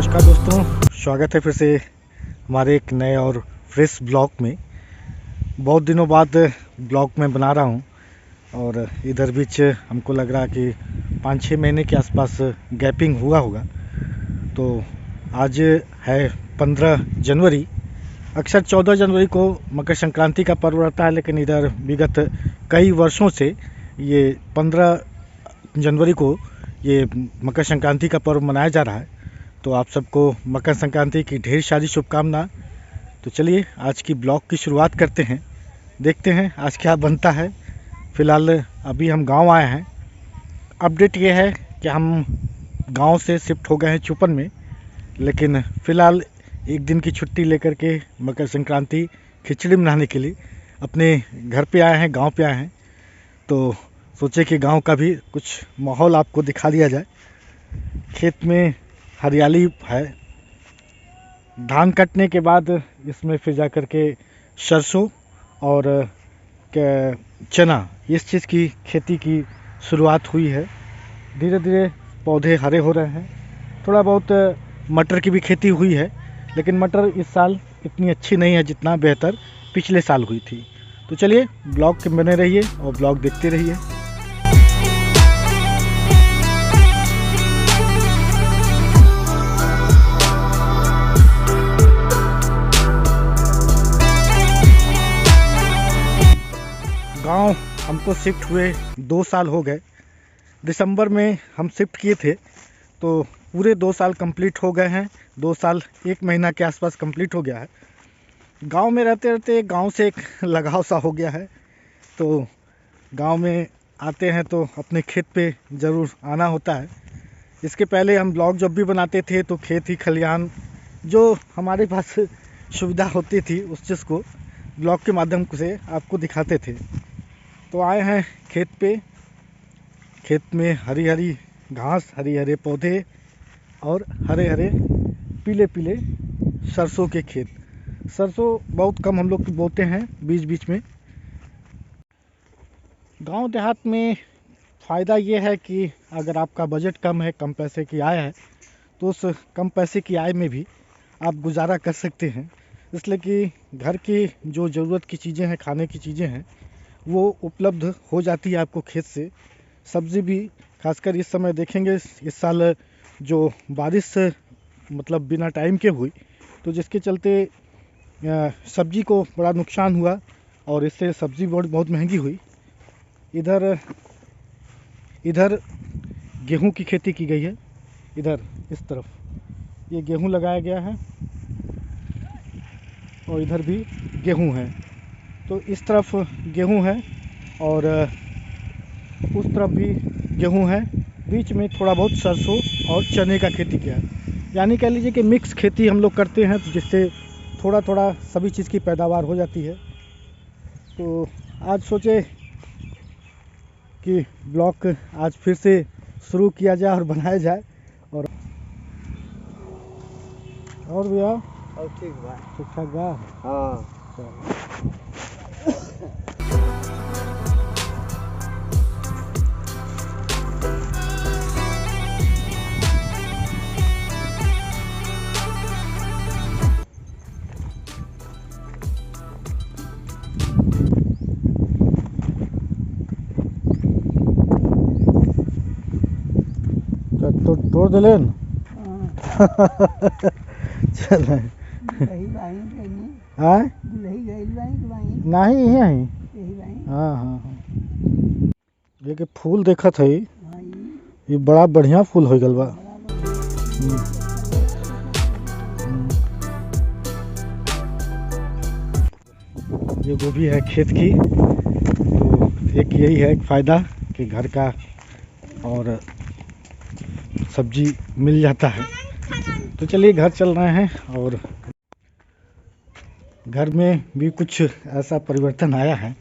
नमस्कार दोस्तों, स्वागत है फिर से हमारे एक नए और फ्रेश ब्लॉग में। बहुत दिनों बाद ब्लॉग मैं बना रहा हूं और इधर बीच हमको लग रहा कि 5-6 महीने के आसपास गैपिंग हुआ होगा। तो आज है 15 जनवरी। अक्सर 14 जनवरी को मकर संक्रांति का पर्व रहता है, लेकिन इधर विगत कई वर्षों से ये 15 जनवरी को ये मकर संक्रांति का पर्व मनाया जा रहा है। तो आप सबको मकर संक्रांति की ढेर सारी शुभकामनाएं। तो चलिए आज की ब्लॉग की शुरुआत करते हैं, देखते हैं आज क्या बनता है। फ़िलहाल अभी हम गांव आए हैं। अपडेट ये है कि हम गांव से शिफ्ट हो गए हैं चुपन में, लेकिन फ़िलहाल एक दिन की छुट्टी लेकर के मकर संक्रांति खिचड़ी मनाने के लिए अपने घर पे आए हैं, गांव पे आए हैं। तो सोचे कि गांव का भी कुछ माहौल आपको दिखा दिया जाए। खेत में हरियाली है। धान कटने के बाद इसमें फिर जा कर के सरसों और चना, इस चीज़ की खेती की शुरुआत हुई है। धीरे धीरे पौधे हरे हो रहे हैं। थोड़ा बहुत मटर की भी खेती हुई है, लेकिन मटर इस साल इतनी अच्छी नहीं है जितना बेहतर पिछले साल हुई थी। तो चलिए ब्लॉग के बने रहिए और ब्लॉग देखते रहिए। गांव हमको शिफ्ट हुए 2 साल हो गए। दिसंबर में हम शिफ्ट किए थे, तो पूरे 2 साल कंप्लीट हो गए हैं। 2 साल 1 महीना के आसपास कंप्लीट हो गया है। गांव में रहते रहते गांव से एक लगाव सा हो गया है। तो गांव में आते हैं तो अपने खेत पे ज़रूर आना होता है। इसके पहले हम ब्लॉग जब भी बनाते थे तो खेत ही खलिहान जो हमारे पास सुविधा होती थी उस चीज़ को ब्लॉग के माध्यम से आपको दिखाते थे। तो आए हैं खेत पे। खेत में हरी हरी घास, हरी हरे पौधे और हरे हरे पीले पीले सरसों के खेत। सरसों बहुत कम हम लोग बोते हैं बीच बीच में। गांव देहात में फ़ायदा ये है कि अगर आपका बजट कम है, कम पैसे की आय है, तो उस कम पैसे की आय में भी आप गुजारा कर सकते हैं। इसलिए कि घर की जो ज़रूरत की चीज़ें हैं, खाने की चीज़ें हैं, वो उपलब्ध हो जाती है आपको खेत से। सब्ज़ी भी खासकर इस समय देखेंगे, इस साल जो बारिश मतलब बिना टाइम के हुई, तो जिसके चलते सब्ज़ी को बड़ा नुकसान हुआ और इससे सब्ज़ी बहुत महंगी हुई। इधर गेहूं की खेती की गई है। इधर इस तरफ ये गेहूं लगाया गया है और इधर भी गेहूं है। तो इस तरफ गेहूं है और उस तरफ भी गेहूं है। बीच में थोड़ा बहुत सरसों और चने का खेती किया है। यानी कह लीजिए कि मिक्स खेती हम लोग करते हैं, जिससे थोड़ा थोड़ा सभी चीज़ की पैदावार हो जाती है। तो आज सोचे कि ब्लॉग आज फिर से शुरू किया जाए और बनाया जाए। और भैया और ठीक बा। ठीक ठाक बा। हाँ, तो तोड़ दिले न। चल नहीं ही है। हाँ हाँ हाँ, ये कि फूल देखा था, ये बड़ा बढ़िया फूल हो गल बा। ये गोभी है खेत की। तो एक यही है फ़ायदा कि घर का और सब्जी मिल जाता है। तो चलिए घर चल रहे हैं और घर में भी कुछ ऐसा परिवर्तन आया है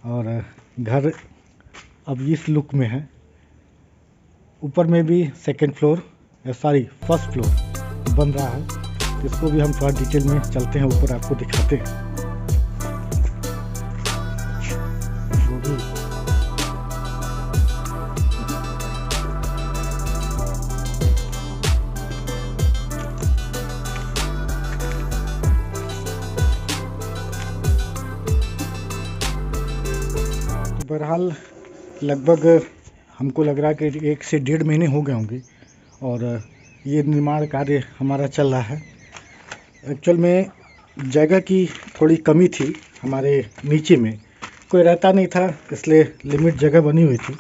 और घर अब इस लुक में है। ऊपर में भी second floor, sorry first floor बन रहा है। इसको भी हम थोड़ा डिटेल में चलते हैं, ऊपर आपको दिखाते हैं। बहरहाल लगभग हमको लग रहा है कि 1 से 1.5 महीने हो गए होंगे और ये निर्माण कार्य हमारा चल रहा है। एक्चुअल में जगह की थोड़ी कमी थी, हमारे नीचे में कोई रहता नहीं था, इसलिए लिमिट जगह बनी हुई थी,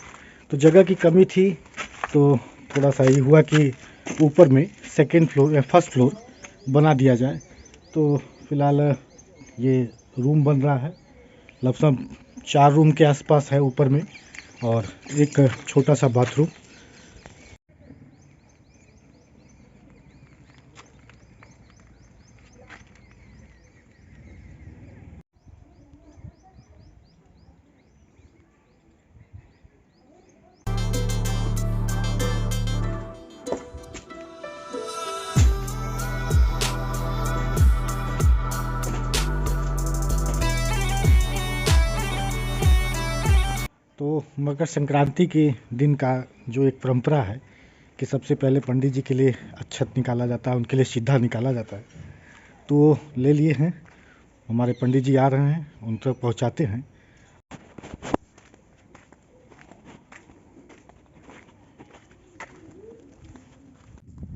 तो जगह की कमी थी। तो थोड़ा सा ये हुआ कि ऊपर में सेकेंड फ्लोर या फर्स्ट फ्लोर बना दिया जाए। तो फिलहाल ये रूम बन रहा है, लगभग 4 रूम के आसपास है ऊपर में और एक छोटा सा बाथरूम। तो मकर संक्रांति के दिन का जो एक परंपरा है कि सबसे पहले पंडित जी के लिए अक्षत निकाला जाता है, उनके लिए सीधा निकाला जाता है। तो वो ले लिए हैं, हमारे पंडित जी आ रहे हैं, उन तक पहुँचाते हैं।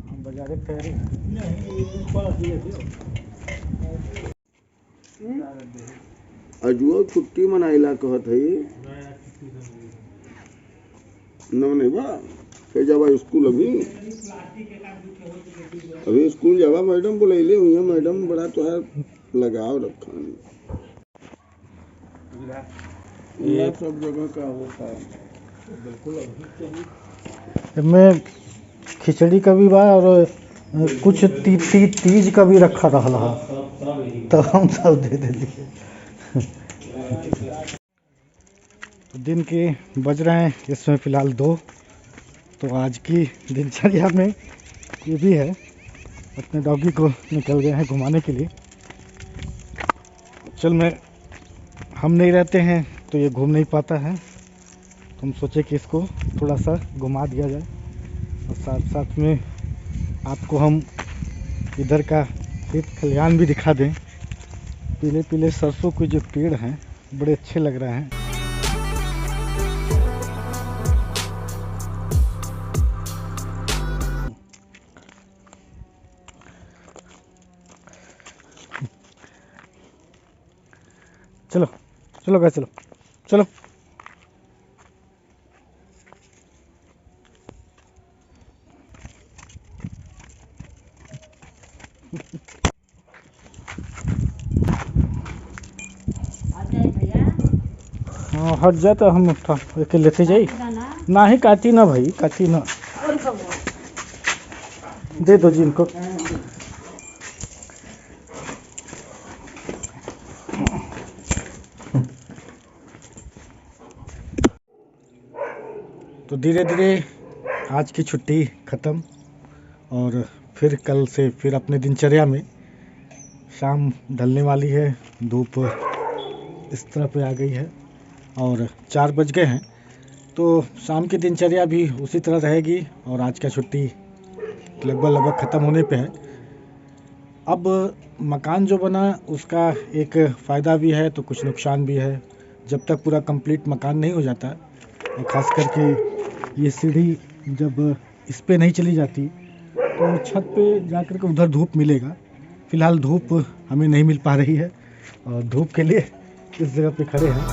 हम बाजारे तैयारी अजुओ छुट्टी मनाइला कहत हई न नहीं बा फिर जाबा स्कूल अभी स्कूल जाबा मैडम बुलैले हुई है, मैडम बड़ा तोहार लगाव रखा ये सब जगह का होता है। मैं खिचड़ी का भी बा और कुछ तीज का भी रखा रहा तो हम सब दे दिए। तो दिन के बज रहे हैं इसमें फ़िलहाल 2। तो आज की दिनचर्या में ये भी है, अपने डॉगी को निकल गए हैं घुमाने के लिए। चल में हम नहीं रहते हैं तो ये घूम नहीं पाता है, तो हम सोचे कि इसको थोड़ा सा घुमा दिया जाए और साथ साथ में आपको हम इधर का खेत खलिहान भी दिखा दें। पीले पीले सरसों के जो पेड़ हैं बड़े अच्छे लग रहे हैं। चलो चलो गाइस, चलो चलो। हाँ हट जा तो हम उठा के लेते जाई ना ही काटी ना भाई, काटी ना, दे दो जी इनको। तो धीरे धीरे आज की छुट्टी ख़त्म और फिर कल से फिर अपने दिनचर्या में। शाम ढलने वाली है, धूप इस तरह पे आ गई है और 4 बज गए हैं। तो शाम की दिनचर्या भी उसी तरह रहेगी और आज का छुट्टी लगभग ख़त्म होने पे है। अब मकान जो बना उसका एक फ़ायदा भी है तो कुछ नुकसान भी है। जब तक पूरा कंप्लीट मकान नहीं हो जाता और ख़ास करके ये सीढ़ी जब इस पे नहीं चली जाती तो छत पे जाकर के उधर धूप मिलेगा। फ़िलहाल धूप हमें नहीं मिल पा रही है और धूप के लिए इस जगह पे खड़े हैं।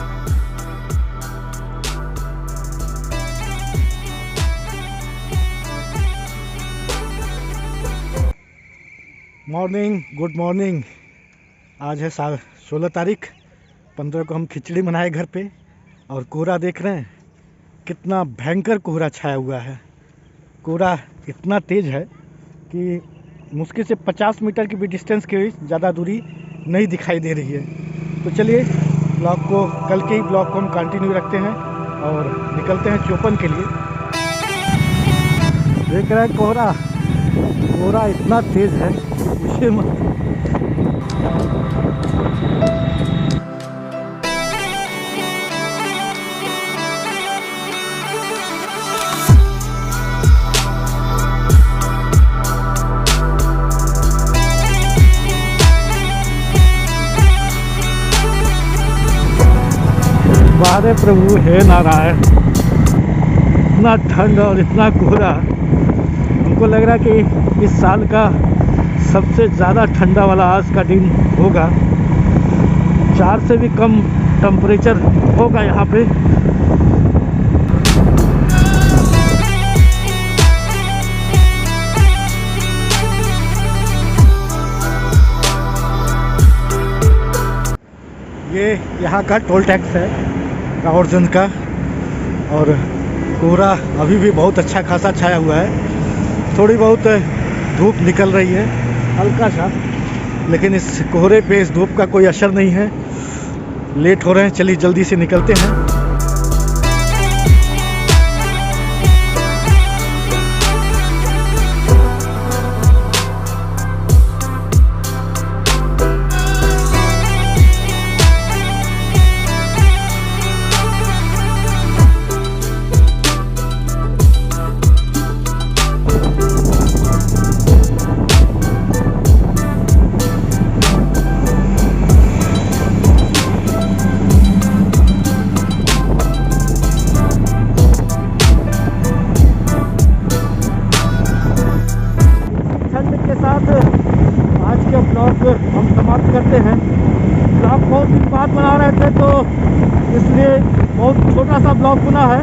Morning, good morning. आज है 16 तारीख, 15 को हम खिचड़ी बनाए घर पे और कोहरा देख रहे हैं, कितना भयंकर कोहरा छाया हुआ है। कोहरा इतना तेज़ है कि मुश्किल से 50 मीटर की भी डिस्टेंस की ज़्यादा दूरी नहीं दिखाई दे रही है। तो चलिए ब्लॉग को, कल के ही ब्लॉग को हम कंटिन्यू रखते हैं और निकलते हैं चौपन के लिए। देख रहे हैं कोहरा, कोहरा इतना तेज़ है पूछिए मत। अरे प्रभु हे नारायण, इतना ठंड और इतना कोहरा। हमको लग रहा है कि इस साल का सबसे ज़्यादा ठंडा वाला आज का दिन होगा। 4 से भी कम टेम्परेचर होगा यहाँ पे। ये यहाँ का टोल टैक्स है रावर्जन का। और कोहरा अभी भी बहुत अच्छा खासा छाया हुआ है। थोड़ी बहुत धूप निकल रही है हल्का सा, लेकिन इस कोहरे पे इस धूप का कोई असर नहीं है। लेट हो रहे हैं, चलिए जल्दी से निकलते हैं। आज के ब्लॉग हम समाप्त करते हैं। ब्लॉग बहुत दिन बाद बना रहे थे तो इसलिए बहुत छोटा सा ब्लॉग बना है।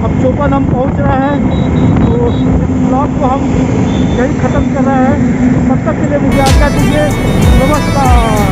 अब चौपन हम पहुंच रहे हैं तो इस ब्लॉग को हम यहीं ख़त्म कर रहे हैं। तब तक के लिए मुझे आज्ञा दीजिए। नमस्कार।